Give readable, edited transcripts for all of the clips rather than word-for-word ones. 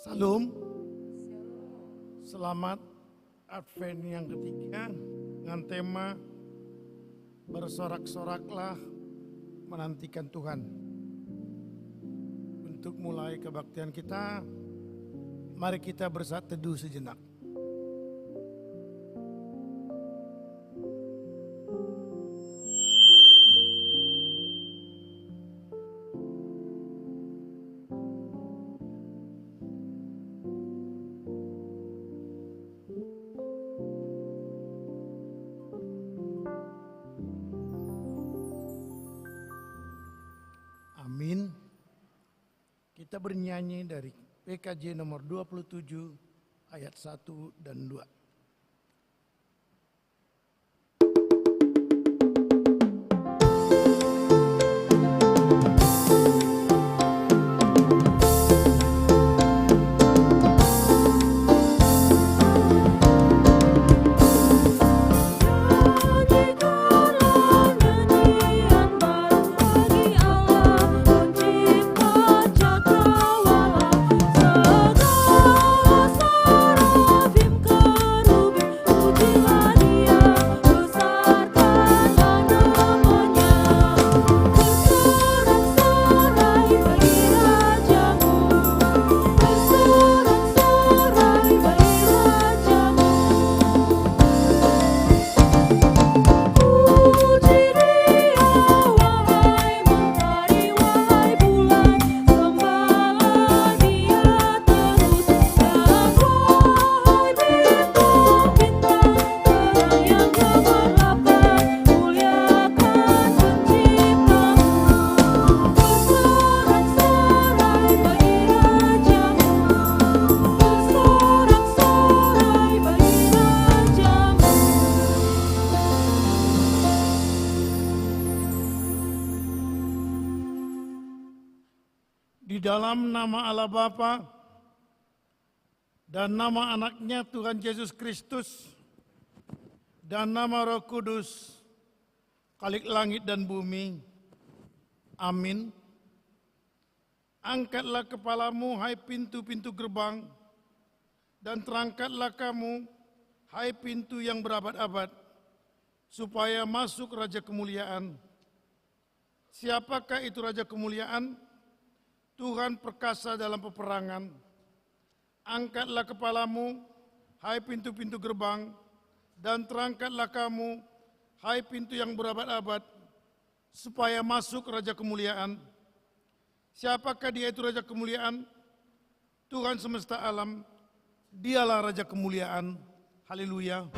Salam, selamat Advent yang ketiga dengan tema bersorak-soraklah menantikan Tuhan. Untuk mulai kebaktian kita, mari kita bersatu teduh sejenak. Amin. Kita bernyanyi dari PKJ nomor 27 ayat 1 dan 2. Di dalam nama Allah Bapa dan nama anaknya Tuhan Yesus Kristus dan nama Roh Kudus, Khalik langit dan bumi. Amin. Angkatlah kepalamu, hai pintu-pintu gerbang, dan terangkatlah kamu, hai pintu yang berabad-abad, supaya masuk Raja Kemuliaan. Siapakah itu Raja Kemuliaan? Tuhan perkasa dalam peperangan. Angkatlah kepalamu, hai pintu-pintu gerbang, dan terangkatlah kamu, hai pintu yang berabad-abad, supaya masuk Raja Kemuliaan. Siapakah dia itu Raja Kemuliaan? Tuhan semesta alam, dialah Raja Kemuliaan. Haleluya.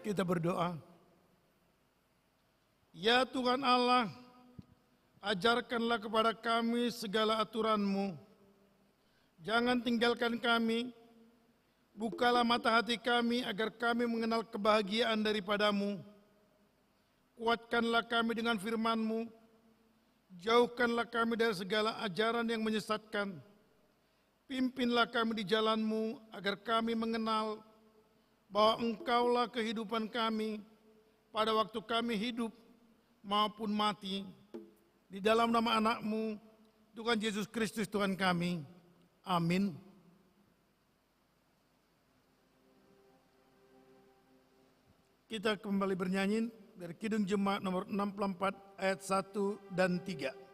Kita berdoa. Ya Tuhan Allah, ajarkanlah kepada kami segala aturan-Mu. Jangan tinggalkan kami, bukalah mata hati kami agar kami mengenal kebahagiaan daripada-Mu. Kuatkanlah kami dengan firman-Mu, Jauhkanlah kami dari segala ajaran yang menyesatkan. Pimpinlah kami di jalan-Mu agar kami mengenal bahwa Engkaulah kehidupan kami pada waktu kami hidup maupun mati. Di dalam nama anak-Mu, Tuhan Yesus Kristus Tuhan kami. Amin. Kita kembali bernyanyi dari Kidung Jemaat nomor 64 ayat 1 dan 3.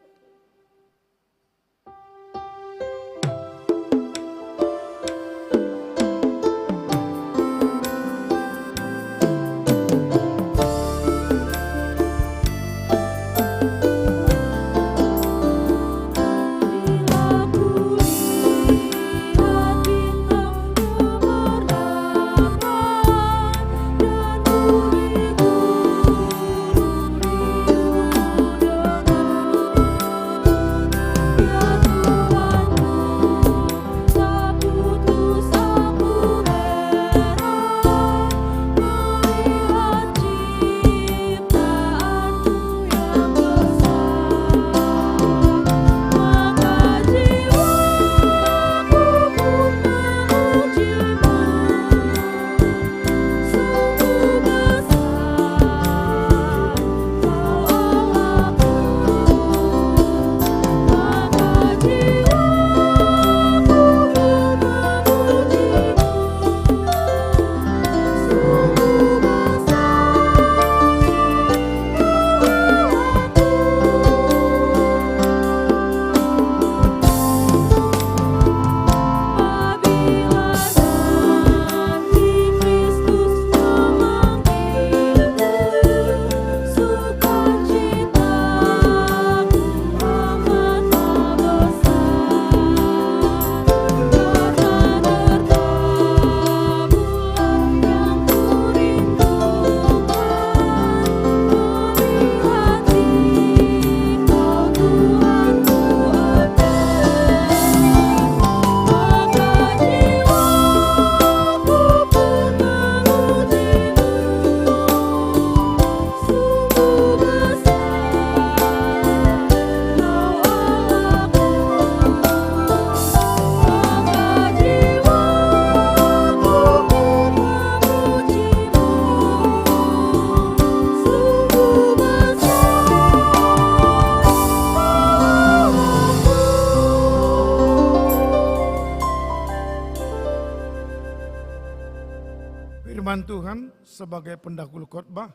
Firman Tuhan sebagai pendahulu khotbah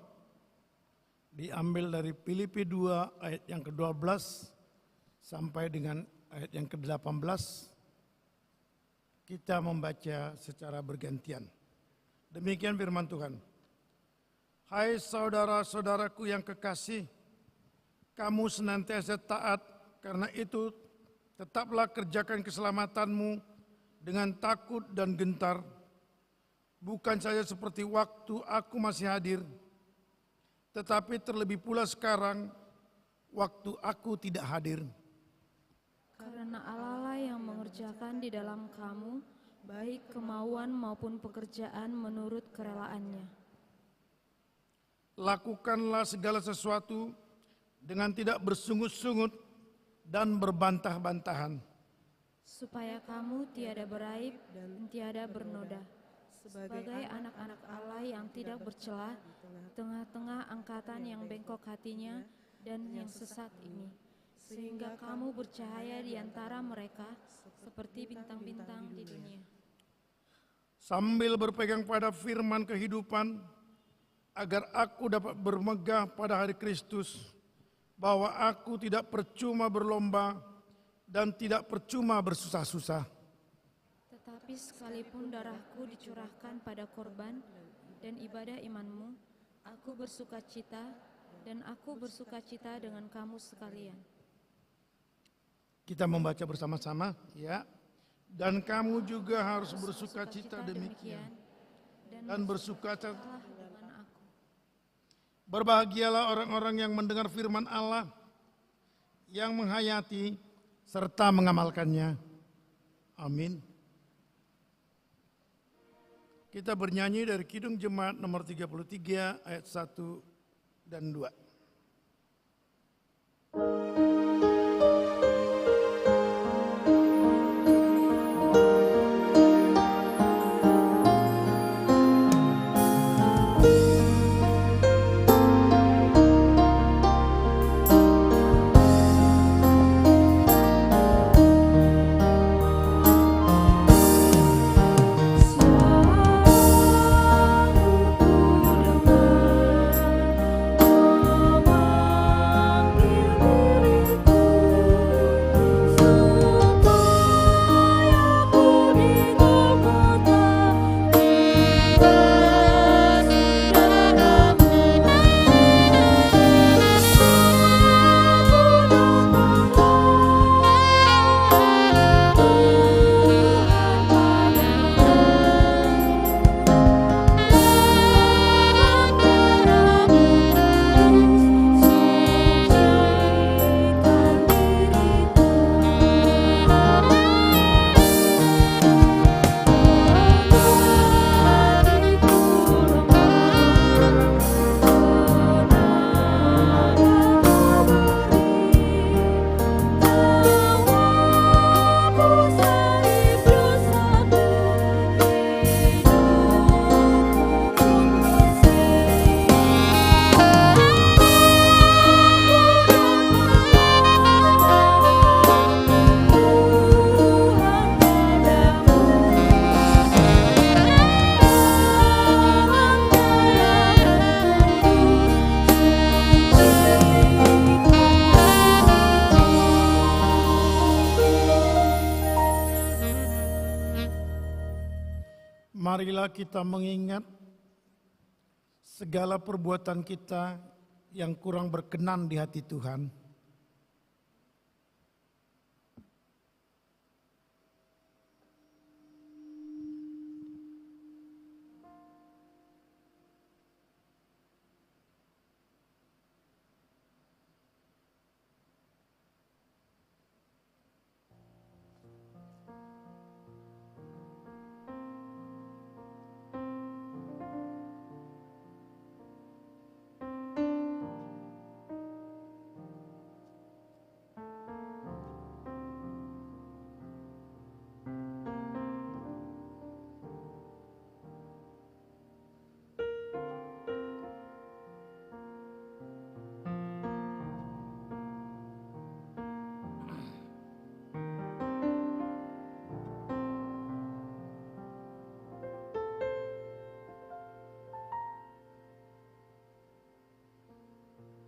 diambil dari Filipi 2 ayat yang ke-12 sampai dengan ayat yang ke-18. Kita membaca secara bergantian. Demikian firman Tuhan. Hai saudara-saudaraku yang kekasih, kamu senantiasa taat, karena itu tetaplah kerjakan keselamatanmu dengan takut dan gentar. Bukan saja seperti waktu aku masih hadir, tetapi terlebih pula sekarang waktu aku tidak hadir. Karena Allah lah yang mengerjakan di dalam kamu, baik kemauan maupun pekerjaan menurut kerelaannya. Lakukanlah segala sesuatu dengan tidak bersungut-sungut dan berbantah-bantahan, supaya kamu tiada beraib dan tiada bernoda, sebagai anak-anak Allah yang tidak bercela, tengah-tengah angkatan yang bengkok hatinya dan yang sesat ini, sehingga kamu bercahaya di antara mereka seperti bintang-bintang di dunia. sambil berpegang pada firman kehidupan, agar aku dapat bermegah pada hari Kristus, bahwa aku tidak percuma berlomba dan tidak percuma bersusah-susah. Tetapi sekalipun darahku dicurahkan pada korban dan ibadah imanmu, aku bersukacita dan aku bersukacita dengan kamu sekalian. Kita membaca bersama-sama, ya. Dan kamu juga harus bersukacita demikian, dan bersukacita. Dengan aku. Berbahagialah orang-orang yang mendengar firman Allah, yang menghayati serta mengamalkannya. Amin. Kita bernyanyi dari Kidung Jemaat nomor 33 ayat 1 dan 2. marilah kita mengingat segala perbuatan kita yang kurang berkenan di hati Tuhan.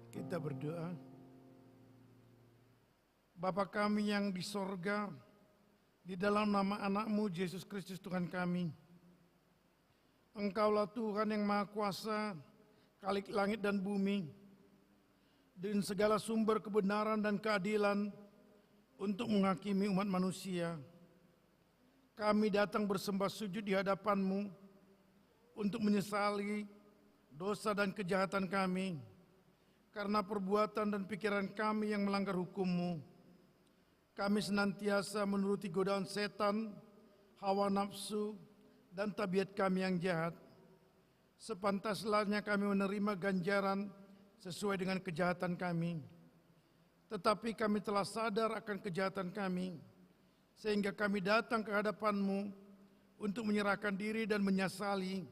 Kita berdoa. Bapa kami yang di sorga, di dalam nama anak-Mu Yesus Kristus Tuhan kami, Engkaulah Tuhan yang Maha Kuasa, Khalik langit dan bumi, dengan segala sumber kebenaran dan keadilan untuk menghakimi umat manusia. Kami datang bersembah sujud di hadapan-Mu untuk menyesali dosa dan kejahatan kami, karena perbuatan dan pikiran kami yang melanggar hukum-Mu. Kami senantiasa menuruti godaan setan, hawa nafsu, dan tabiat kami yang jahat. Sepantaslahnya kami menerima ganjaran sesuai dengan kejahatan kami. Tetapi kami telah sadar akan kejahatan kami, sehingga kami datang ke hadapan-Mu untuk menyerahkan diri dan menyesali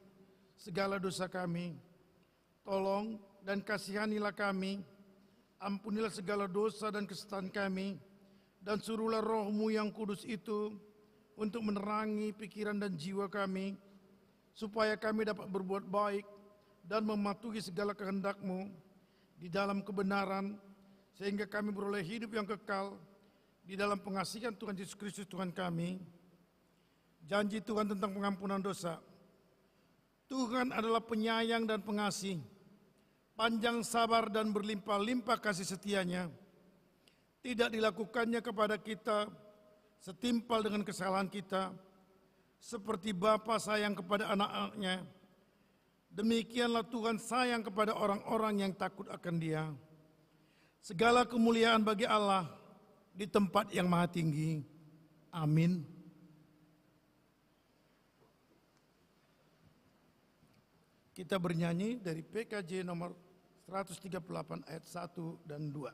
segala dosa kami. Tolong dan kasihanilah kami, ampunilah segala dosa dan kesalahan kami, dan suruhlah Roh-Mu yang kudus itu untuk menerangi pikiran dan jiwa kami, supaya kami dapat berbuat baik dan mematuhi segala kehendak-Mu di dalam kebenaran, sehingga kami beroleh hidup yang kekal di dalam pengasihan Tuhan Yesus Kristus Tuhan kami. Janji Tuhan tentang pengampunan dosa. Tuhan adalah penyayang dan pengasih, panjang sabar dan berlimpah-limpah kasih setianya. Tidak dilakukannya kepada kita setimpal dengan kesalahan kita, seperti Bapa sayang kepada anak-anaknya. Demikianlah Tuhan sayang kepada orang-orang yang takut akan Dia. Segala kemuliaan bagi Allah di tempat yang maha tinggi. Amin. Kita bernyanyi dari PKJ nomor 138 ayat 1 dan 2.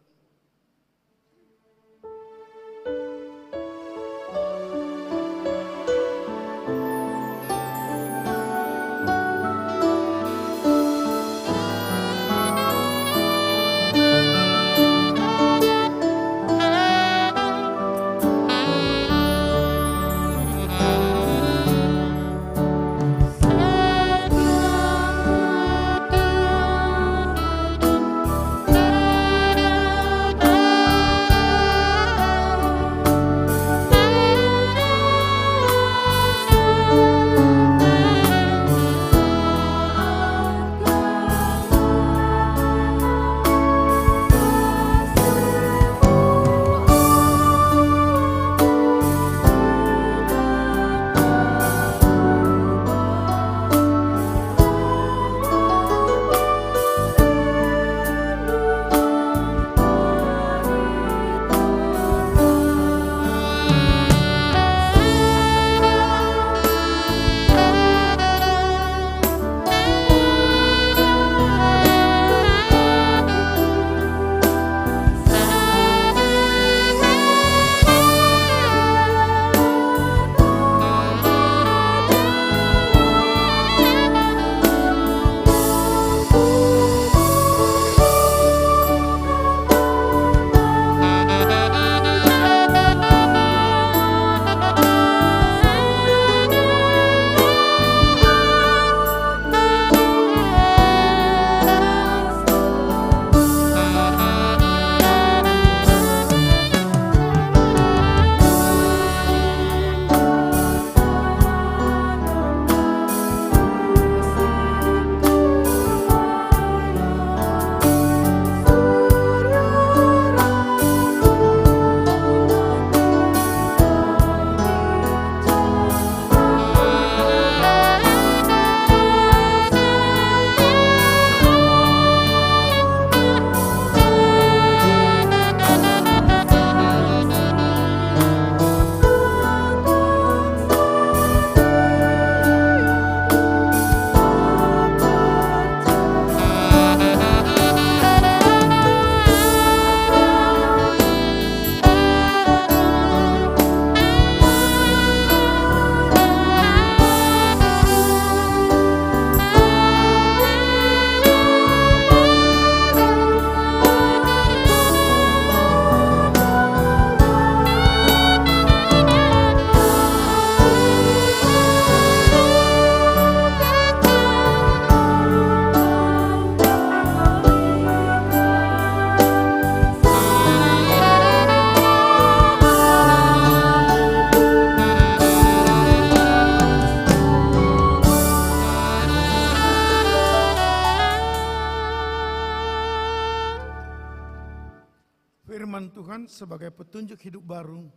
firman Tuhan sebagai petunjuk hidup baru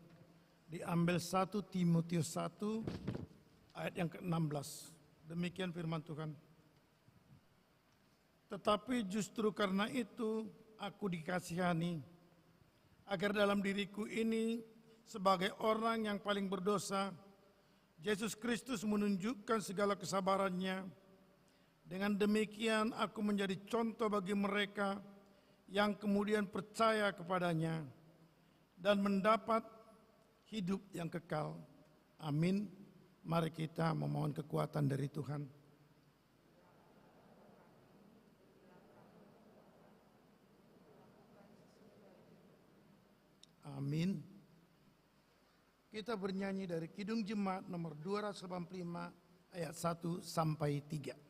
diambil 1 Timotius 1 ayat yang ke-16. Demikian firman Tuhan. Tetapi justru karena itu aku dikasihani, agar dalam diriku ini sebagai orang yang paling berdosa, Yesus Kristus menunjukkan segala kesabarannya. Dengan demikian aku menjadi contoh bagi mereka yang kemudian percaya kepadanya dan mendapat hidup yang kekal. Amin. Mari kita memohon kekuatan dari Tuhan. Amin. Kita bernyanyi dari Kidung Jemaat nomor 285 ayat 1 sampai 3.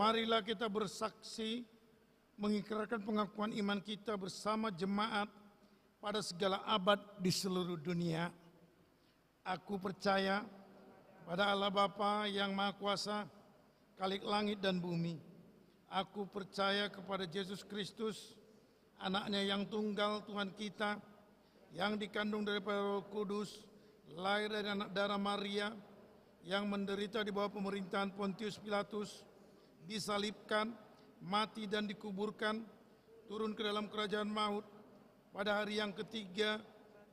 Marilah kita bersaksi mengikrarkan pengakuan iman kita bersama jemaat pada segala abad di seluruh dunia. Aku percaya pada Allah Bapa yang Maha Kuasa, Khalik langit dan bumi. Aku percaya kepada Yesus Kristus, anaknya yang tunggal Tuhan kita, yang dikandung daripada Roh Kudus, lahir dari anak darah Maria, yang menderita di bawah pemerintahan Pontius Pilatus, disalibkan, mati dan dikuburkan, turun ke dalam kerajaan maut, pada hari yang ketiga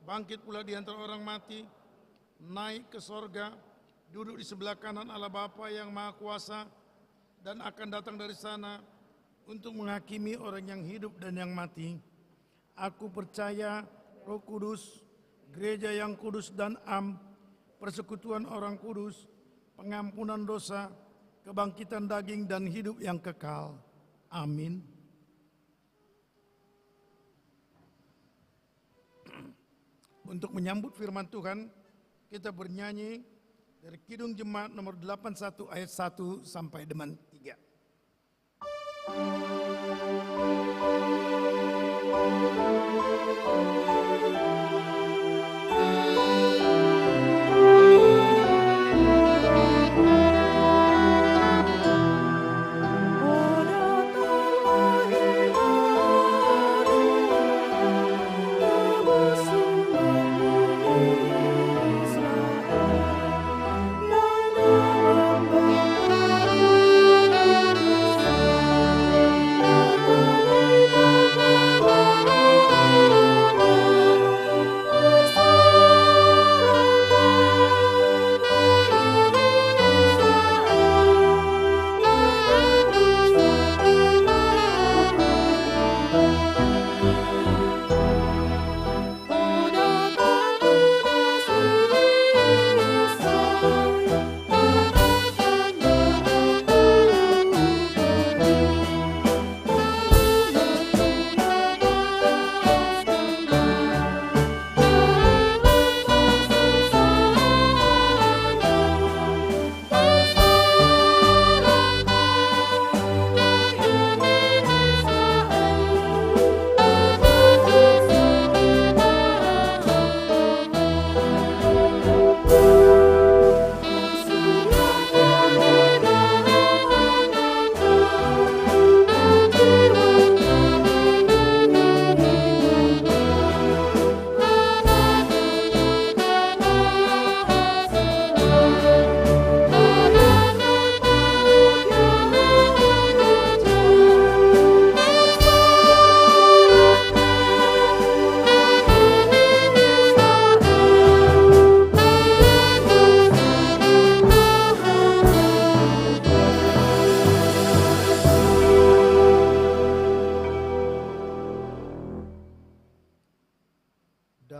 bangkit pula di antara orang mati, naik ke sorga, duduk di sebelah kanan Allah Bapa yang Maha Kuasa, dan akan datang dari sana untuk menghakimi orang yang hidup dan yang mati. Aku percaya Roh Kudus, gereja yang kudus dan am, persekutuan orang kudus, pengampunan dosa, kebangkitan daging dan hidup yang kekal. Amin. Untuk menyambut firman Tuhan, kita bernyanyi dari Kidung Jemaat nomor 81 ayat 1 sampai dengan 3. Yang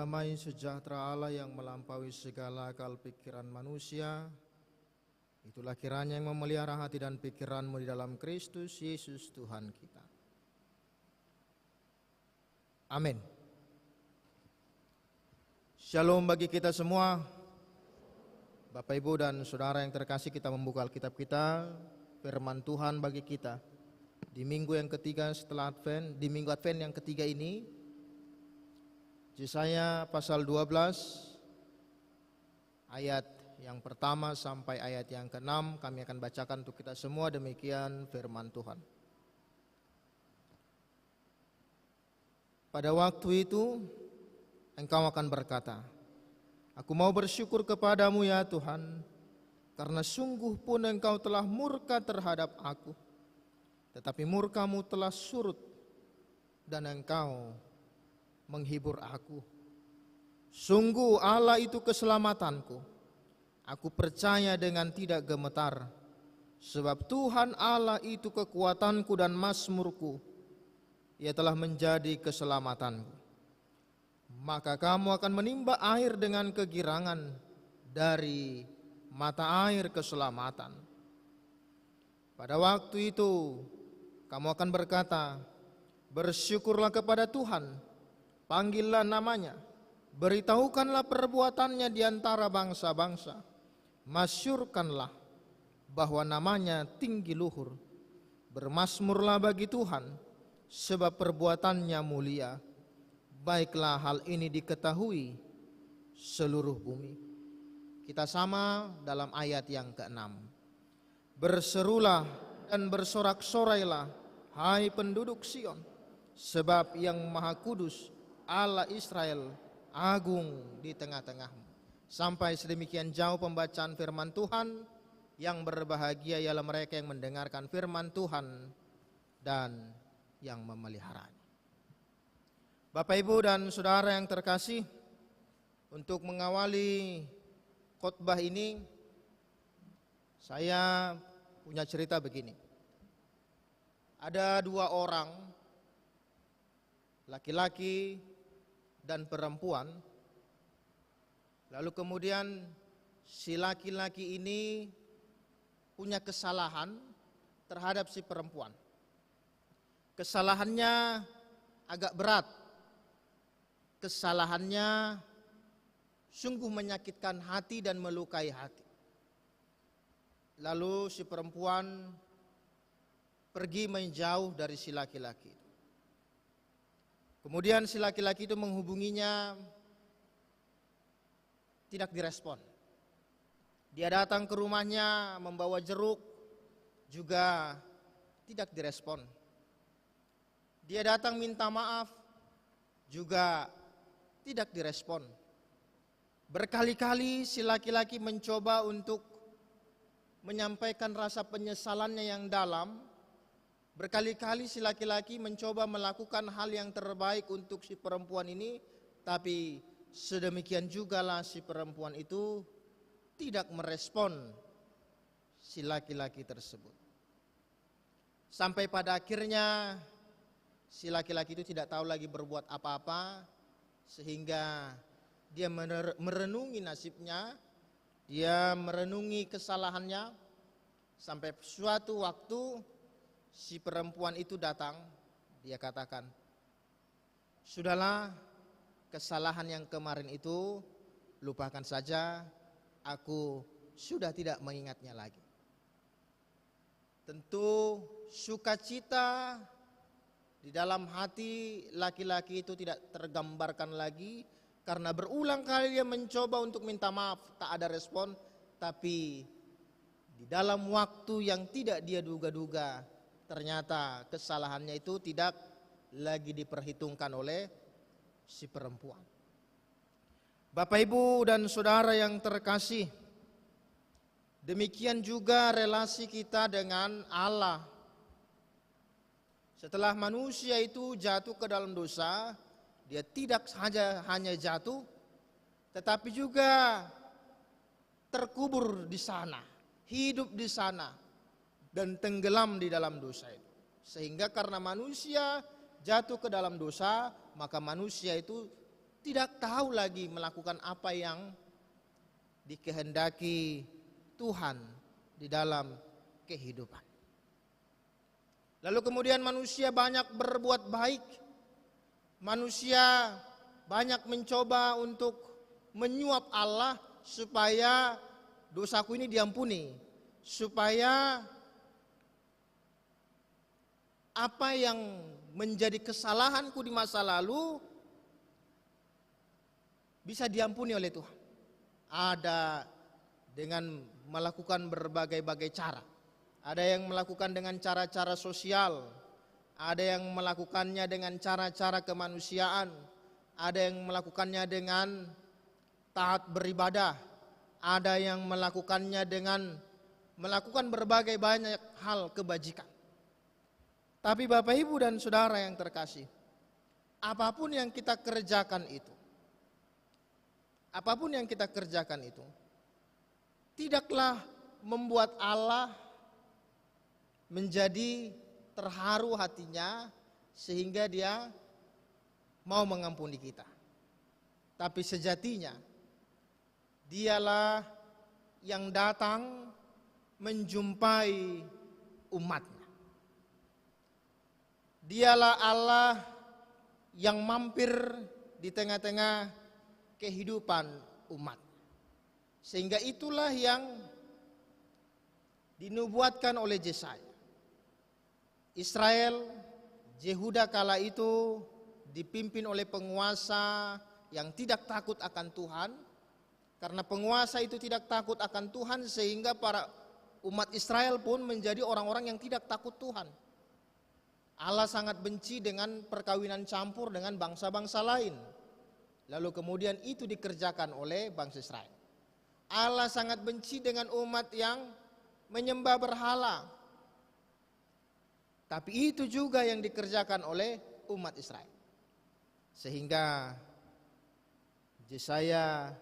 Damai sejahtera Allah yang melampaui segala akal pikiran manusia, itulah kiranya yang memelihara hati dan pikiranmu di dalam Kristus Yesus Tuhan kita. Amin. Shalom bagi kita semua. Bapak, Ibu, dan Saudara yang terkasih, kita membuka Alkitab kita, firman Tuhan bagi kita di minggu yang ketiga setelah Advent, di minggu Advent yang ketiga ini. Yesaya pasal 12 ayat yang pertama sampai ayat yang ke-6 kami akan bacakan untuk kita semua. Demikian firman Tuhan. Pada waktu itu engkau akan berkata, aku mau bersyukur kepadamu ya Tuhan, karena sungguh pun engkau telah murka terhadap aku, tetapi murkamu telah surut dan engkau menghibur aku. Sungguh Allah itu keselamatanku. Aku percaya dengan tidak gemetar, sebab Tuhan Allah itu kekuatanku dan mazmurku. Ia telah menjadi keselamatanku. Maka kamu akan menimba air dengan kegirangan dari mata air keselamatan. Pada waktu itu kamu akan berkata, bersyukurlah kepada Tuhan, panggillah namanya, beritahukanlah perbuatannya di antara bangsa-bangsa, masyurkanlah bahwa namanya tinggi luhur. Bermasmurlah bagi Tuhan, sebab perbuatannya mulia. Baiklah hal ini diketahui seluruh bumi. Kita sama dalam ayat yang ke-6. Berserulah dan bersorak-sorailah, hai penduduk Sion, sebab yang Maha Kudus Allah Israel agung di tengah-tengahmu. Sampai sedemikian jauh pembacaan firman Tuhan. Yang berbahagia ialah mereka yang mendengarkan firman Tuhan dan yang memeliharanya. Bapak, Ibu, dan Saudara yang terkasih, untuk mengawali khotbah ini saya punya cerita begini. Ada dua orang, laki-laki dan perempuan. Lalu kemudian si laki-laki ini punya kesalahan terhadap si perempuan. Kesalahannya agak berat. Kesalahannya sungguh menyakitkan hati dan melukai hati. Lalu si perempuan pergi menjauh dari si laki-laki. Kemudian si laki-laki itu menghubunginya, tidak direspon. Dia datang ke rumahnya membawa jeruk, juga tidak direspon. Dia datang minta maaf, juga tidak direspon. Berkali-kali si laki-laki mencoba untuk menyampaikan rasa penyesalannya yang dalam. Berkali-kali si laki-laki mencoba melakukan hal yang terbaik untuk si perempuan ini, tapi sedemikian jugalah si perempuan itu tidak merespon si laki-laki tersebut. Sampai pada akhirnya si laki-laki itu tidak tahu lagi berbuat apa-apa, sehingga dia merenungi nasibnya, dia merenungi kesalahannya, sampai suatu waktu si perempuan itu datang. Dia katakan, sudahlah, kesalahan yang kemarin itu lupakan saja, aku sudah tidak mengingatnya lagi. Tentu sukacita di dalam hati laki-laki itu tidak tergambarkan lagi, karena berulang kali dia mencoba untuk minta maaf, tak ada respon. Tapi di dalam waktu yang tidak dia duga-duga, ternyata kesalahannya itu tidak lagi diperhitungkan oleh si perempuan. Bapak, Ibu, dan Saudara yang terkasih, demikian juga relasi kita dengan Allah. Setelah manusia itu jatuh ke dalam dosa, dia tidak saja hanya jatuh, tetapi juga terkubur di sana, hidup di sana, dan tenggelam di dalam dosa itu. Sehingga karena manusia jatuh ke dalam dosa, maka manusia itu tidak tahu lagi melakukan apa yang dikehendaki Tuhan di dalam kehidupan. Lalu kemudian manusia banyak berbuat baik, manusia banyak mencoba untuk menyuap Allah supaya dosaku ini diampuni, supaya apa yang menjadi kesalahanku di masa lalu bisa diampuni oleh Tuhan. Ada dengan melakukan berbagai-bagai cara. Ada yang melakukan dengan cara-cara sosial, ada yang melakukannya dengan cara-cara kemanusiaan, ada yang melakukannya dengan taat beribadah, ada yang melakukannya dengan melakukan berbagai banyak hal kebajikan. Tapi Bapak Ibu dan Saudara yang terkasih, apapun yang kita kerjakan itu, tidaklah membuat Allah menjadi terharu hatinya sehingga dia mau mengampuni kita. Tapi sejatinya dialah yang datang menjumpai umatnya. Dialah Allah yang mampir di tengah-tengah kehidupan umat. Sehingga itulah yang dinubuatkan oleh Yesaya. Israel, Yehuda kala itu dipimpin oleh penguasa yang tidak takut akan Tuhan. Karena penguasa itu tidak takut akan Tuhan, sehingga para umat Israel pun menjadi orang-orang yang tidak takut Tuhan. Allah sangat benci dengan perkawinan campur dengan bangsa-bangsa lain. Lalu kemudian itu dikerjakan oleh bangsa Israel. Allah sangat benci dengan umat yang menyembah berhala. Tapi itu juga yang dikerjakan oleh umat Israel. Sehingga Yesaya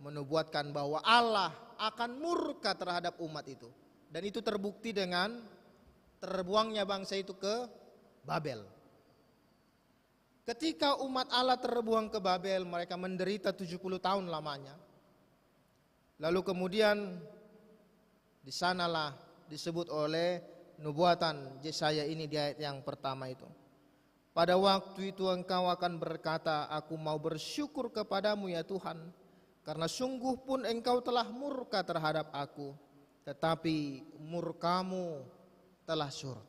menubuatkan bahwa Allah akan murka terhadap umat itu. Dan itu terbukti dengan terbuangnya bangsa itu ke Babel. Ketika umat Allah terbuang ke Babel, mereka menderita 70 tahun lamanya. Lalu kemudian di sanalah disebut oleh nubuatan Yesaya ini di ayat yang pertama itu. Pada waktu itu engkau akan berkata, aku mau bersyukur kepadamu ya Tuhan, karena sungguh pun engkau telah murka terhadap aku, tetapi murkamu telah surut.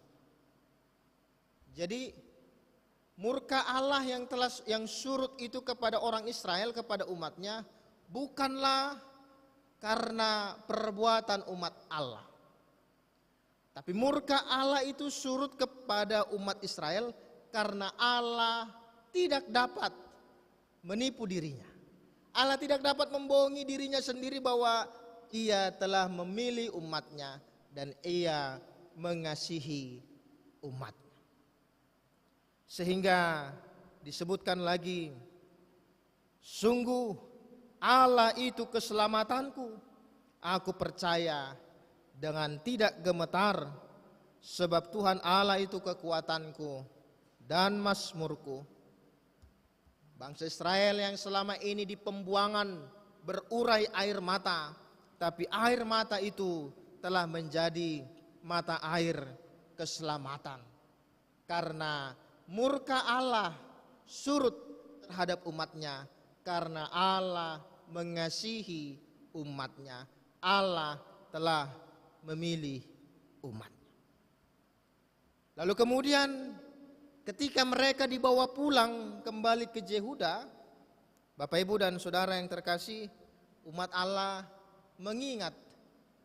Jadi murka Allah yang surut itu kepada orang Israel, kepada umatnya, bukanlah karena perbuatan umat Allah. Tapi murka Allah itu surut kepada umat Israel karena Allah tidak dapat menipu dirinya. Allah tidak dapat membohongi dirinya sendiri bahwa ia telah memilih umatnya dan ia mengasihi umatnya. Sehingga disebutkan lagi, sungguh Allah itu keselamatanku, aku percaya dengan tidak gemetar, sebab Tuhan Allah itu kekuatanku dan mazmurku. Bangsa Israel yang selama ini di pembuangan berurai air mata, tapi air mata itu telah menjadi mata air keselamatan. Karena murka Allah surut terhadap umatnya, karena Allah mengasihi umatnya. Allah telah memilih umatnya. Lalu kemudian ketika mereka dibawa pulang kembali ke Yehuda, Bapak Ibu dan Saudara yang terkasih, umat Allah mengingat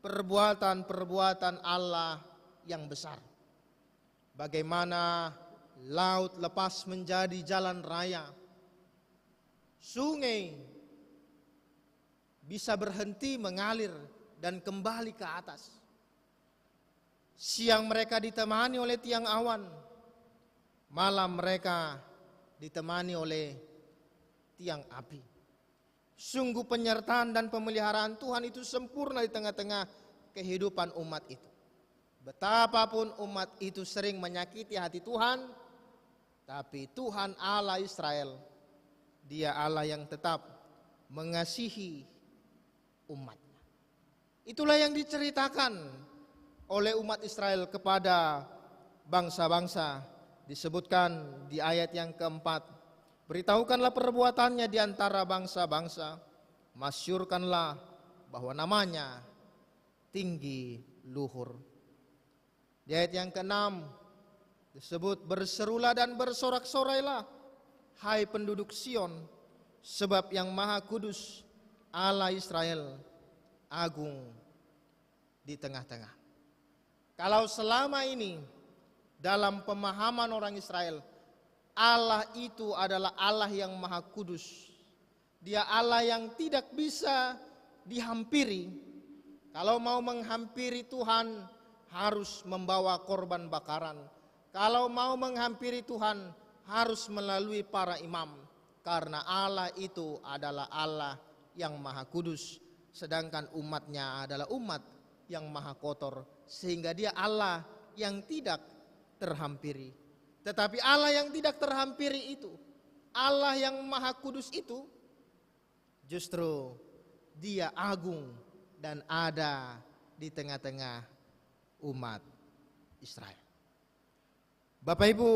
perbuatan-perbuatan Allah yang besar. Bagaimana laut lepas menjadi jalan raya, sungai bisa berhenti mengalir dan kembali ke atas. Siang mereka ditemani oleh tiang awan, malam mereka ditemani oleh tiang api. Sungguh penyertaan dan pemeliharaan Tuhan itu sempurna di tengah-tengah kehidupan umat itu. Betapapun umat itu sering menyakiti hati Tuhan, tapi Tuhan Allah Israel Dia Allah yang tetap mengasihi umatnya. Itulah yang diceritakan oleh umat Israel kepada bangsa-bangsa. Disebutkan di ayat yang keempat, beritahukanlah perbuatannya di antara bangsa-bangsa, masyurkanlah bahwa namanya tinggi luhur. Di ayat yang keenam disebut, berserulah dan bersorak-sorailah hai penduduk Sion, sebab yang Maha Kudus Allah Israel agung di tengah-tengah. Kalau selama ini dalam pemahaman orang Israel, Allah itu adalah Allah yang Maha Kudus. Dia Allah yang tidak bisa dihampiri. Kalau mau menghampiri Tuhan harus membawa korban bakaran. Kalau mau menghampiri Tuhan harus melalui para imam. Karena Allah itu adalah Allah yang Maha Kudus. Sedangkan umatnya adalah umat yang maha kotor. Sehingga dia Allah yang tidak terhampiri. Tetapi Allah yang tidak terhampiri itu, Allah yang Maha Kudus itu, justru dia agung dan ada di tengah-tengah umat Israel. Bapak Ibu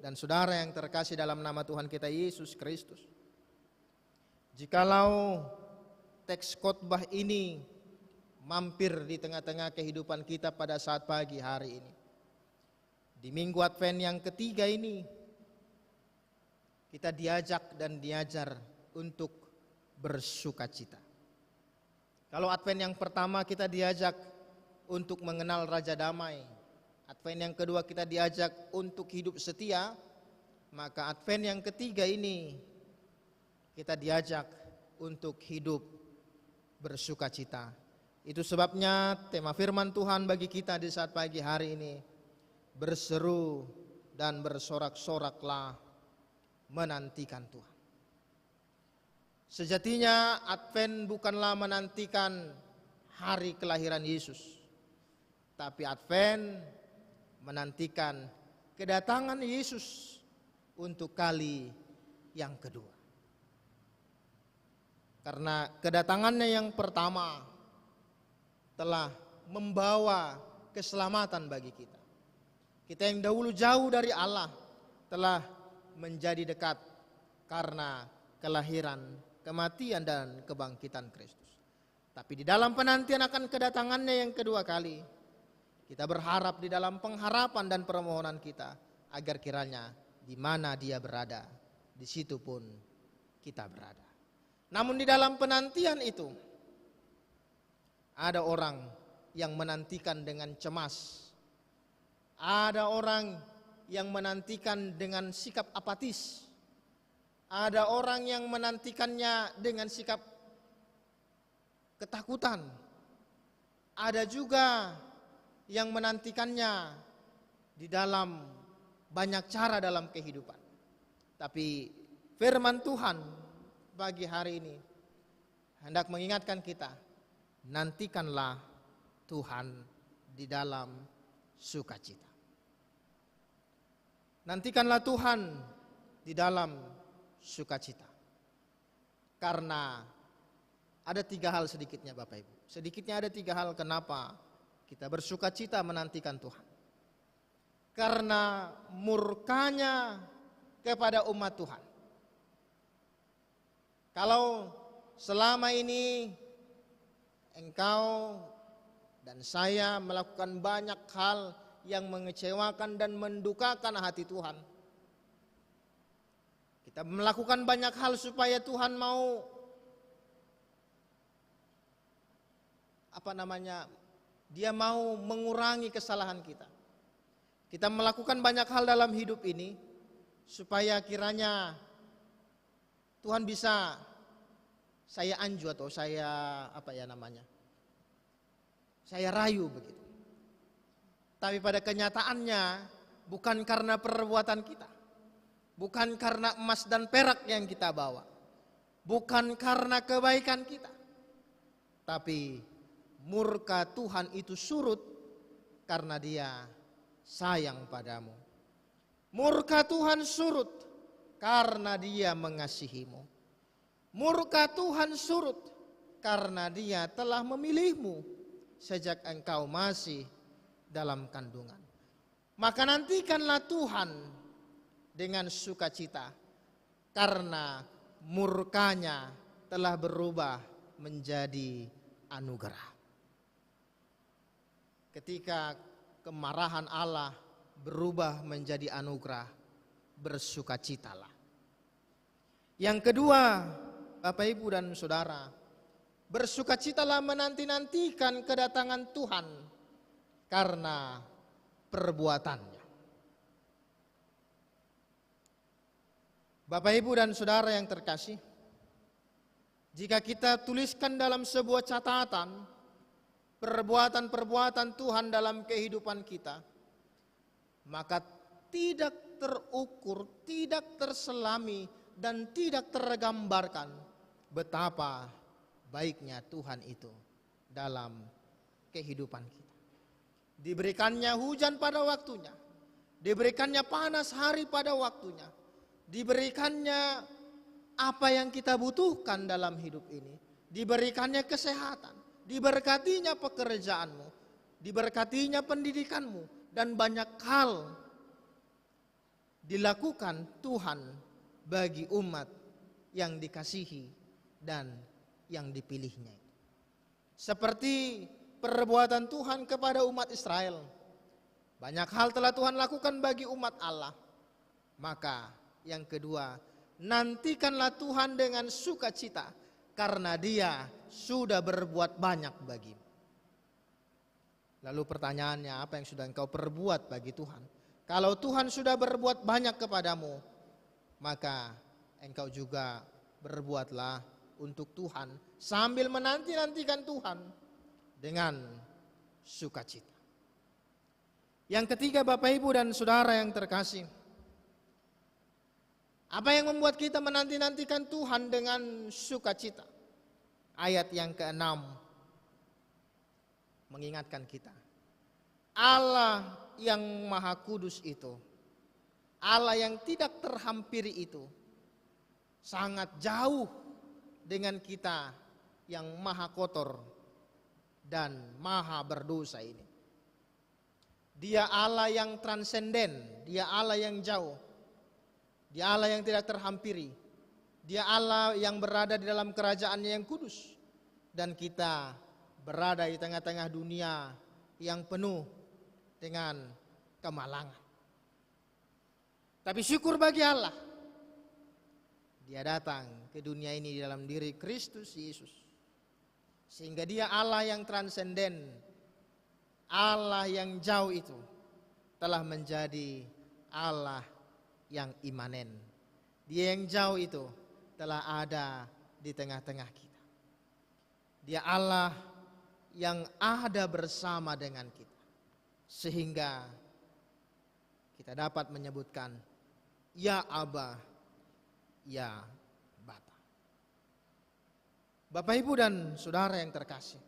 dan saudara yang terkasih dalam nama Tuhan kita Yesus Kristus, jikalau teks khotbah ini mampir di tengah-tengah kehidupan kita pada saat pagi hari ini, di minggu Advent yang ketiga ini, kita diajak dan diajar untuk bersukacita. Kalau Advent yang pertama kita diajak untuk mengenal Raja Damai, Advent yang kedua kita diajak untuk hidup setia, maka Advent yang ketiga ini kita diajak untuk hidup bersukacita. Itu sebabnya tema firman Tuhan bagi kita di saat pagi hari ini, berseru dan bersorak-soraklah menantikan Tuhan. Sejatinya Advent bukanlah menantikan hari kelahiran Yesus, tapi Advent menantikan kedatangan Yesus untuk kali yang kedua. Karena kedatangannya yang pertama telah membawa keselamatan bagi kita. Kita yang dahulu jauh dari Allah telah menjadi dekat karena kelahiran, kematian dan kebangkitan Kristus. Tapi di dalam penantian akan kedatangannya yang kedua kali, kita berharap di dalam pengharapan dan permohonan kita agar kiranya di mana dia berada, di situ pun kita berada. Namun di dalam penantian itu ada orang yang menantikan dengan cemas. Ada orang yang menantikan dengan sikap apatis. Ada orang yang menantikannya dengan sikap ketakutan. Ada juga yang menantikannya di dalam banyak cara dalam kehidupan. Tapi firman Tuhan pagi hari ini hendak mengingatkan kita, nantikanlah Tuhan di dalam sukacita. Nantikanlah Tuhan di dalam sukacita. Karena ada 3 hal sedikitnya Bapak Ibu. Sedikitnya ada 3 hal kenapa kita bersukacita menantikan Tuhan. Karena murkanya kepada umat Tuhan. Kalau selama ini engkau dan saya melakukan banyak hal yang mengecewakan dan mendukakan hati Tuhan. Kita melakukan banyak hal supaya Tuhan mau Dia mau mengurangi kesalahan kita. Kita melakukan banyak hal dalam hidup ini supaya kiranya Tuhan bisa saya anju atau saya saya rayu begitu. Tapi pada kenyataannya bukan karena perbuatan kita. Bukan karena emas dan perak yang kita bawa. Bukan karena kebaikan kita. Tapi murka Tuhan itu surut karena Dia sayang padamu. Murka Tuhan surut karena Dia mengasihimu. Murka Tuhan surut karena Dia telah memilihmu sejak engkau masih dalam kandungan. Maka nantikanlah Tuhan dengan sukacita, karena murkanya telah berubah menjadi anugerah. Ketika kemarahan Allah berubah menjadi anugerah, bersukacitalah. Yang kedua, Bapak Ibu dan Saudara, bersukacitalah menanti-nantikan kedatangan Tuhan karena perbuatannya. Bapak Ibu dan Saudara yang terkasih, jika kita tuliskan dalam sebuah catatan perbuatan-perbuatan Tuhan dalam kehidupan kita, maka tidak terukur, tidak terselami, dan tidak tergambarkan betapa baiknya Tuhan itu dalam kehidupan kita. Diberikannya hujan pada waktunya, diberikannya panas hari pada waktunya, diberikannya apa yang kita butuhkan dalam hidup ini, diberikannya kesehatan, diberkatinya pekerjaanmu, diberkatinya pendidikanmu, dan banyak hal dilakukan Tuhan bagi umat yang dikasihi dan yang dipilihnya. Seperti perbuatan Tuhan kepada umat Israel, banyak hal telah Tuhan lakukan bagi umat Allah. Maka yang kedua, nantikanlah Tuhan dengan sukacita, karena Dia sudah berbuat banyak bagimu. Lalu pertanyaannya, apa yang sudah engkau perbuat bagi Tuhan? Kalau Tuhan sudah berbuat banyak kepadamu, maka engkau juga berbuatlah untuk Tuhan sambil menanti-nantikan Tuhan dengan sukacita. Yang ketiga, Bapak Ibu dan Saudara yang terkasih, apa yang membuat kita menanti-nantikan Tuhan dengan sukacita? Ayat yang ke-6 mengingatkan kita, Allah yang Maha Kudus itu, Allah yang tidak terhampiri itu, sangat jauh dengan kita yang maha kotor dan maha berdosa ini. Dia Allah yang transenden, Dia Allah yang jauh, Dia Allah yang tidak terhampiri, Dia Allah yang berada di dalam kerajaannya yang kudus, dan kita berada di tengah-tengah dunia yang penuh dengan kemalangan. Tapi syukur bagi Allah, Dia datang ke dunia ini di dalam diri Kristus Yesus, sehingga Dia Allah yang transenden, Allah yang jauh itu telah menjadi Allah yang imanen. Dia yang jauh itu telah ada di tengah-tengah kita. Dia Allah yang ada bersama dengan kita, sehingga kita dapat menyebutkan Ya Aba, Ya Bapa. Bapak Ibu dan Saudara yang terkasih,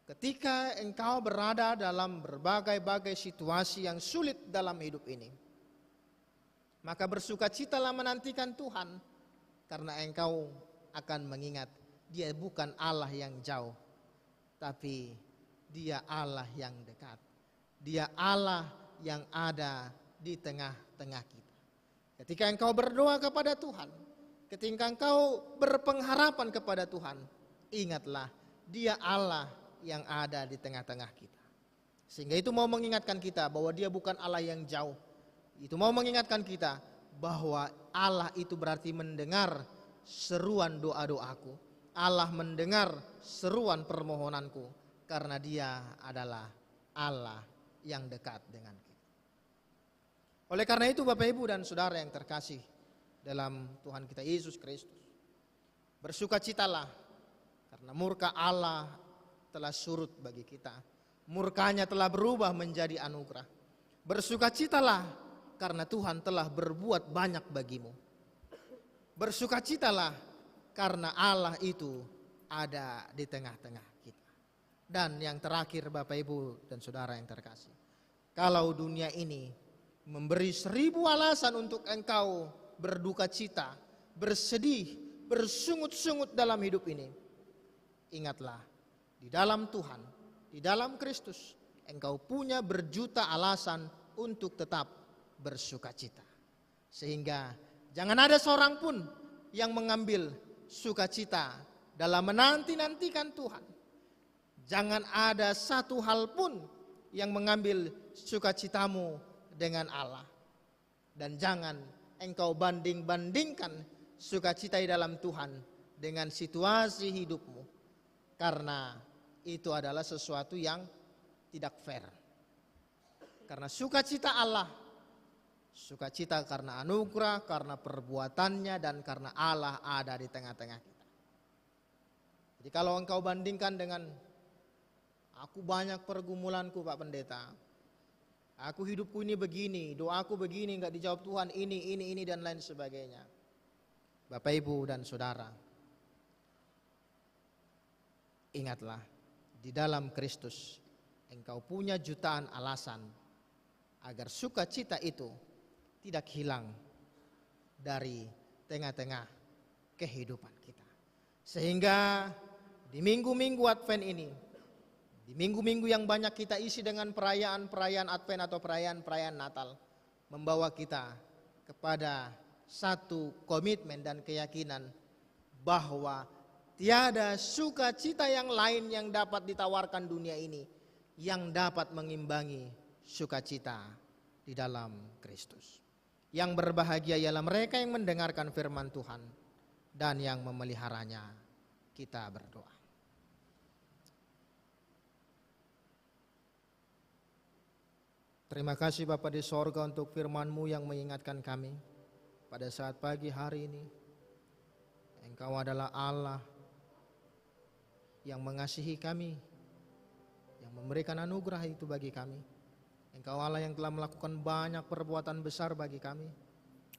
ketika engkau berada dalam berbagai-bagai situasi yang sulit dalam hidup ini, maka bersukacitalah menantikan Tuhan, karena engkau akan mengingat Dia bukan Allah yang jauh, tapi Dia Allah yang dekat. Dia Allah yang ada di tengah-tengah kita. Ketika engkau berdoa kepada Tuhan, ketika engkau berpengharapan kepada Tuhan, ingatlah Dia Allah yang ada di tengah-tengah kita. Sehingga itu mau mengingatkan kita bahwa Dia bukan Allah yang jauh. Itu mau mengingatkan kita bahwa Allah itu berarti mendengar seruan doa-doaku. Allah mendengar seruan permohonanku, karena Dia adalah Allah yang dekat dengan kita. Oleh karena itu, Bapak Ibu dan Saudara yang terkasih dalam Tuhan kita Yesus Kristus, bersukacitalah karena murka Allah telah surut bagi kita. Murkanya telah berubah menjadi anugerah. Bersukacitalah karena Tuhan telah berbuat banyak bagimu. Bersukacitalah karena Allah itu ada di tengah-tengah kita. Dan yang terakhir, Bapak Ibu dan Saudara yang terkasih, kalau dunia ini memberi 1000 alasan untuk engkau berduka cita, bersedih, bersungut-sungut dalam hidup ini, ingatlah, di dalam Tuhan, di dalam Kristus, engkau punya berjuta alasan untuk tetap bersuka cita. Sehingga jangan ada seorang pun yang mengambil sukacita dalam menanti-nantikan Tuhan. Jangan ada satu hal pun yang mengambil sukacitamu dengan Allah. Dan jangan engkau banding-bandingkan sukacita di dalam Tuhan dengan situasi hidupmu. Karena itu adalah sesuatu yang tidak fair. Karena sukacita Allah, sukacita karena anugerah, karena perbuatannya, dan karena Allah ada di tengah-tengah kita. Jadi kalau engkau bandingkan dengan aku banyak pergumulanku Pak Pendeta, aku hidupku ini begini, doaku begini, enggak dijawab Tuhan, ini dan lain sebagainya. Bapak Ibu dan Saudara, ingatlah, di dalam Kristus engkau punya jutaan alasan agar sukacita itu tidak hilang dari tengah-tengah kehidupan kita. Sehingga di minggu-minggu Advent ini, di minggu-minggu yang banyak kita isi dengan perayaan-perayaan Advent atau perayaan-perayaan Natal, membawa kita kepada satu komitmen dan keyakinan bahwa tiada sukacita yang lain yang dapat ditawarkan dunia ini yang dapat mengimbangi sukacita di dalam Kristus. Yang berbahagia ialah mereka yang mendengarkan firman Tuhan dan yang memeliharanya. Kita berdoa. Terima kasih Bapa di sorga untuk firman-Mu yang mengingatkan kami pada saat pagi hari ini. Engkau adalah Allah yang mengasihi kami, yang memberikan anugerah itu bagi kami. Engkau Allah yang telah melakukan banyak perbuatan besar bagi kami.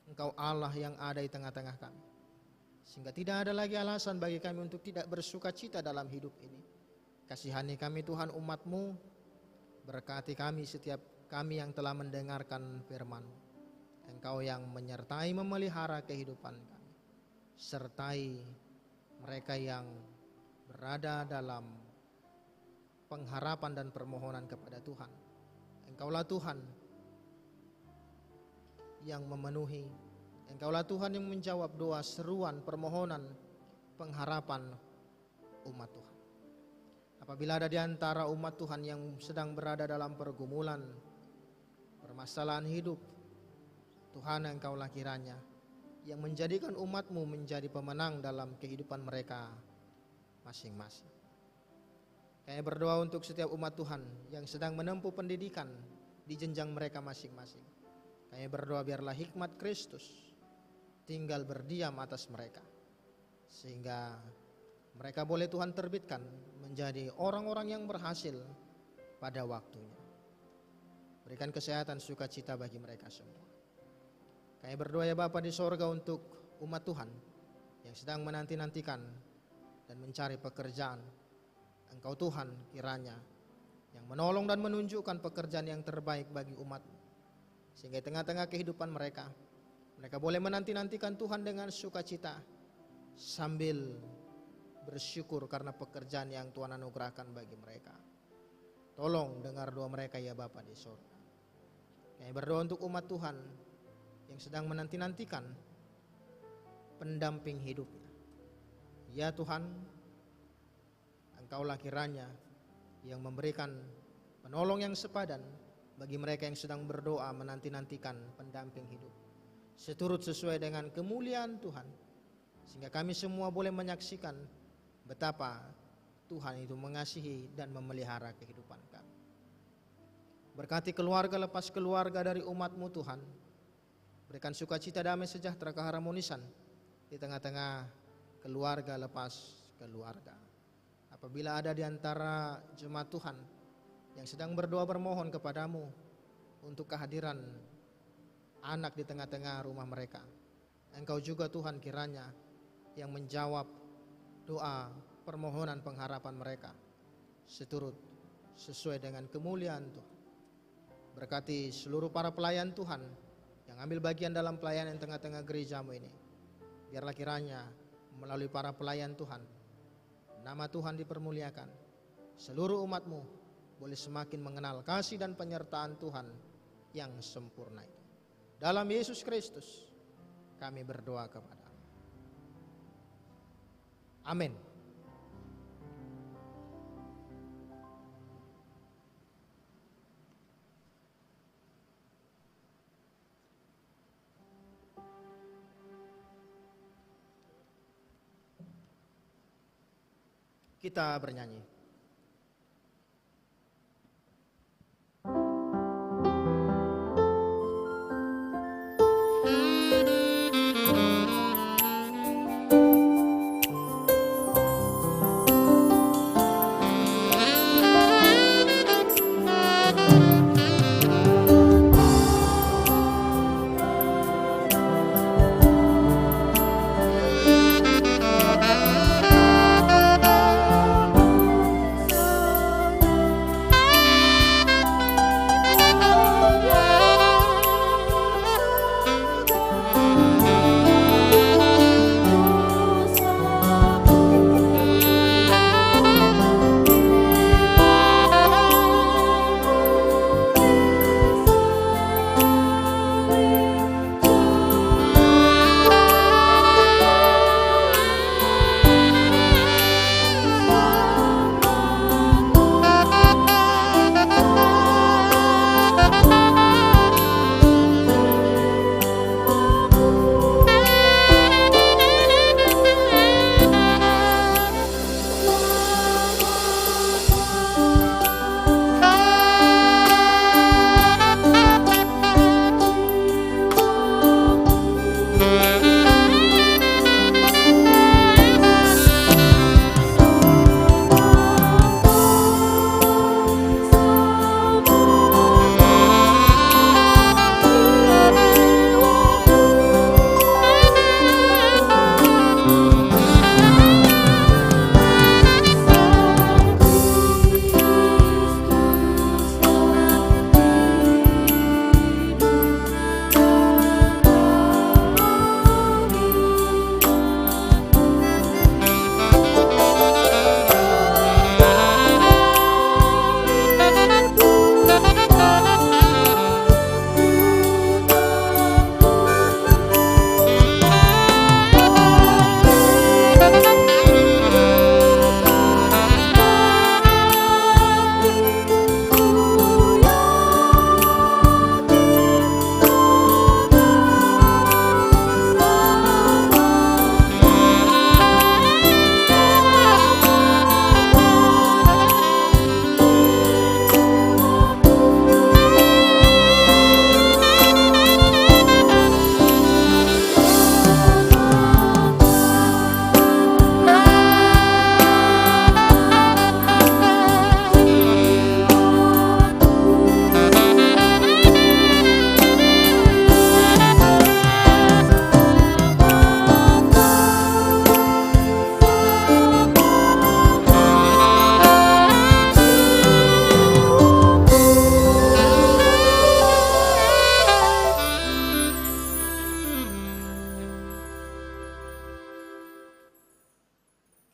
Engkau Allah yang ada di tengah-tengah kami. Sehingga tidak ada lagi alasan bagi kami untuk tidak bersuka cita dalam hidup ini. Kasihani kami Tuhan umat-Mu, berkati kami setiap kami yang telah mendengarkan firman-Mu. Engkau yang menyertai memelihara kehidupan kami. Sertai mereka yang berada dalam pengharapan dan permohonan kepada Tuhan. Engkaulah Tuhan yang memenuhi, Engkaulah Tuhan yang menjawab doa, seruan, permohonan, pengharapan umat Tuhan. Apabila ada di antara umat Tuhan yang sedang berada dalam pergumulan, permasalahan hidup, Tuhan Engkaulah kiranya yang menjadikan umat-Mu menjadi pemenang dalam kehidupan mereka masing-masing. Kami berdoa untuk setiap umat Tuhan yang sedang menempuh pendidikan di jenjang mereka masing-masing. Kami berdoa biarlah hikmat Kristus tinggal berdiam atas mereka, sehingga mereka boleh Tuhan terbitkan menjadi orang-orang yang berhasil pada waktunya. Berikan kesehatan sukacita bagi mereka semua. Kami berdoa ya Bapa di sorga untuk umat Tuhan yang sedang menanti-nantikan dan mencari pekerjaan. Engkau Tuhan kiranya yang menolong dan menunjukkan pekerjaan yang terbaik bagi umat, sehingga di tengah-tengah kehidupan mereka boleh menanti-nantikan Tuhan dengan sukacita sambil bersyukur karena pekerjaan yang Tuhan anugerahkan bagi mereka. Tolong dengar doa mereka ya Bapa di surga. Kami berdoa untuk umat Tuhan yang sedang menanti-nantikan pendamping hidupnya. Ya Tuhan, Engkaulah kiranya yang memberikan penolong yang sepadan bagi mereka yang sedang berdoa menanti-nantikan pendamping hidup, seturut sesuai dengan kemuliaan Tuhan, sehingga kami semua boleh menyaksikan betapa Tuhan itu mengasihi dan memelihara kehidupan kami. Berkati keluarga lepas keluarga dari umat-Mu Tuhan. Berikan sukacita, damai, sejahtera, keharmonisan di tengah-tengah keluarga lepas keluarga. Apabila ada di antara jemaat Tuhan yang sedang berdoa bermohon kepadamu untuk kehadiran anak di tengah-tengah rumah mereka, Engkau juga Tuhan kiranya yang menjawab doa permohonan pengharapan mereka seturut sesuai dengan kemuliaan Tuhan. Berkati seluruh para pelayan Tuhan yang mengambil bagian dalam pelayanan tengah-tengah gerejamu ini. Biarlah kiranya melalui para pelayan Tuhan, nama Tuhan dipermuliakan. Seluruh umatmu boleh semakin mengenal kasih dan penyertaan Tuhan yang sempurna itu. Dalam Yesus Kristus kami berdoa kepada. Amin. Kita bernyanyi.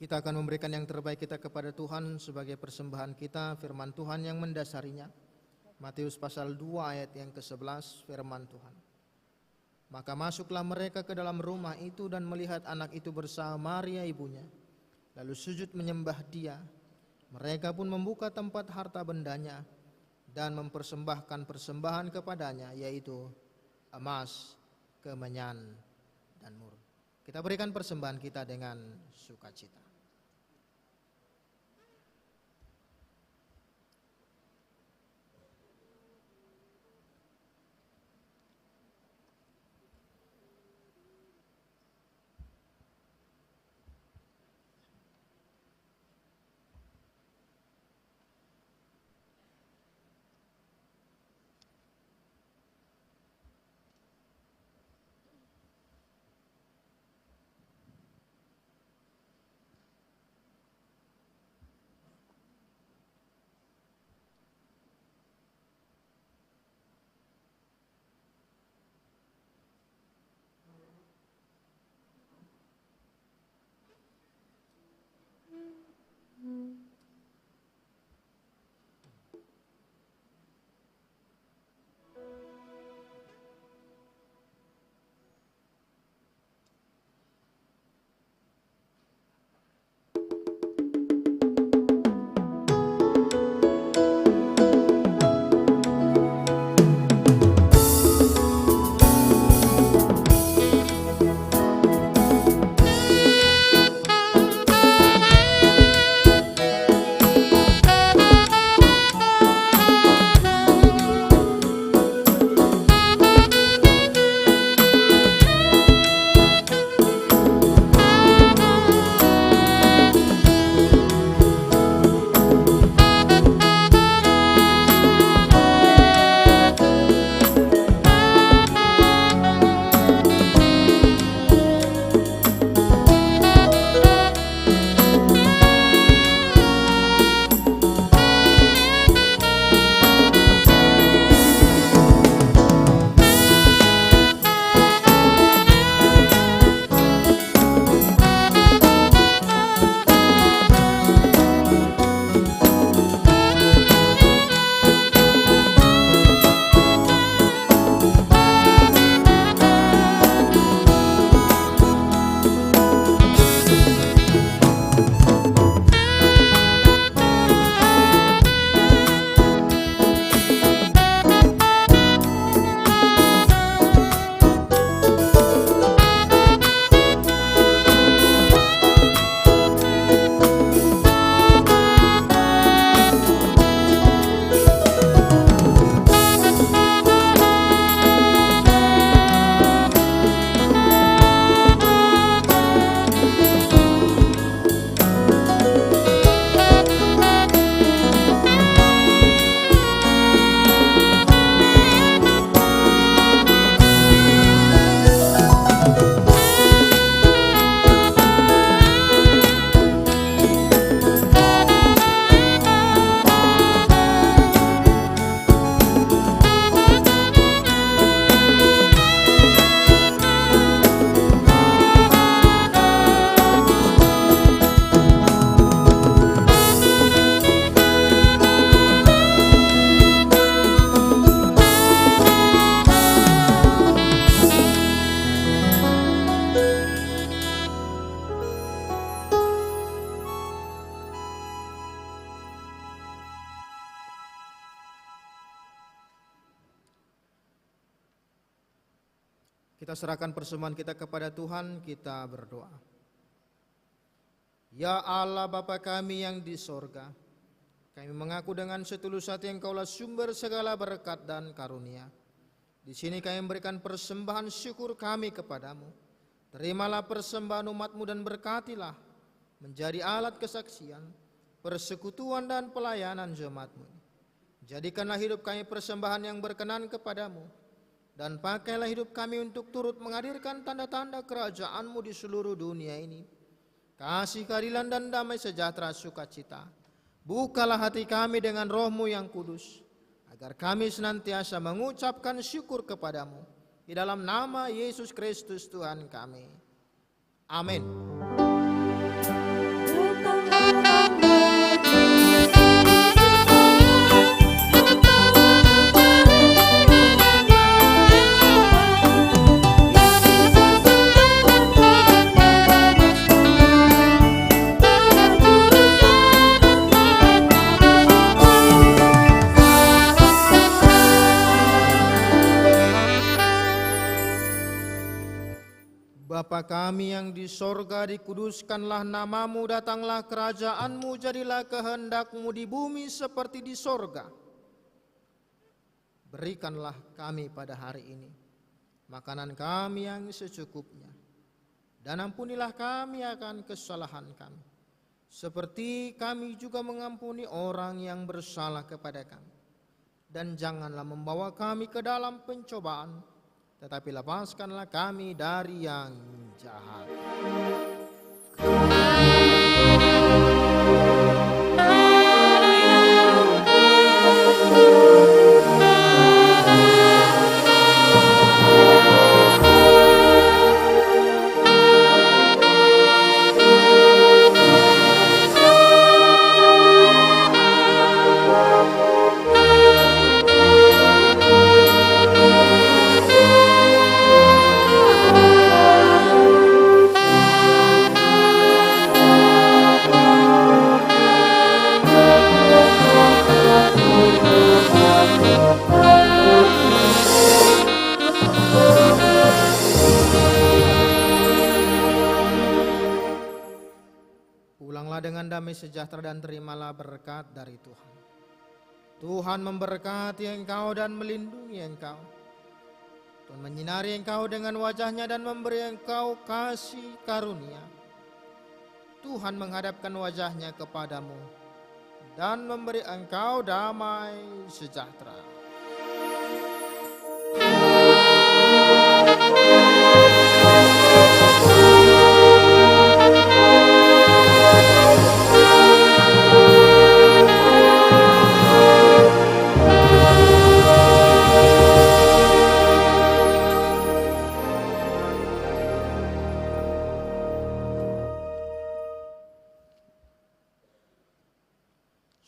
Kita akan memberikan yang terbaik kita kepada Tuhan sebagai persembahan kita, firman Tuhan yang mendasarinya. Matius pasal 2 ayat yang ke-11, firman Tuhan. Maka masuklah mereka ke dalam rumah itu dan melihat anak itu bersama Maria ibunya, lalu sujud menyembah dia. Mereka pun membuka tempat harta bendanya dan mempersembahkan persembahan kepadanya, yaitu emas, kemenyan, dan mur. Kita berikan persembahan kita dengan sukacita. Kita serahkan persembahan kita kepada Tuhan, kita berdoa. Ya Allah Bapa kami yang di sorga, kami mengaku dengan setulus hati Engkaulah sumber segala berkat dan karunia. Di sini kami memberikan persembahan syukur kami kepadamu. Terimalah persembahan umat-Mu dan berkatilah menjadi alat kesaksian, persekutuan dan pelayanan jemaat-Mu. Jadikanlah hidup kami persembahan yang berkenan kepadamu, dan pakailah hidup kami untuk turut menghadirkan tanda-tanda kerajaan-Mu di seluruh dunia ini. Kasih, keadilan, dan damai sejahtera sukacita. Bukalah hati kami dengan Roh-Mu yang kudus, agar kami senantiasa mengucapkan syukur kepadamu. Di dalam nama Yesus Kristus Tuhan kami. Amin. Bapa kami yang di sorga, dikuduskanlah namamu, datanglah kerajaanmu, jadilah kehendakmu di bumi seperti di sorga. Berikanlah kami pada hari ini makanan kami yang secukupnya, dan ampunilah kami akan kesalahan kami, seperti kami juga mengampuni orang yang bersalah kepada kami. Dan janganlah membawa kami ke dalam pencobaan, tetapi lepaskanlah kami dari yang jahat. Pulanglah dengan damai sejahtera dan terimalah berkat dari Tuhan. Tuhan memberkati engkau dan melindungi engkau. Tuhan menyinari engkau dengan wajah-Nya dan memberi engkau kasih karunia. Tuhan menghadapkan wajah-Nya kepadamu dan memberi engkau damai sejahtera.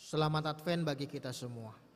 Selamat Advent bagi kita semua.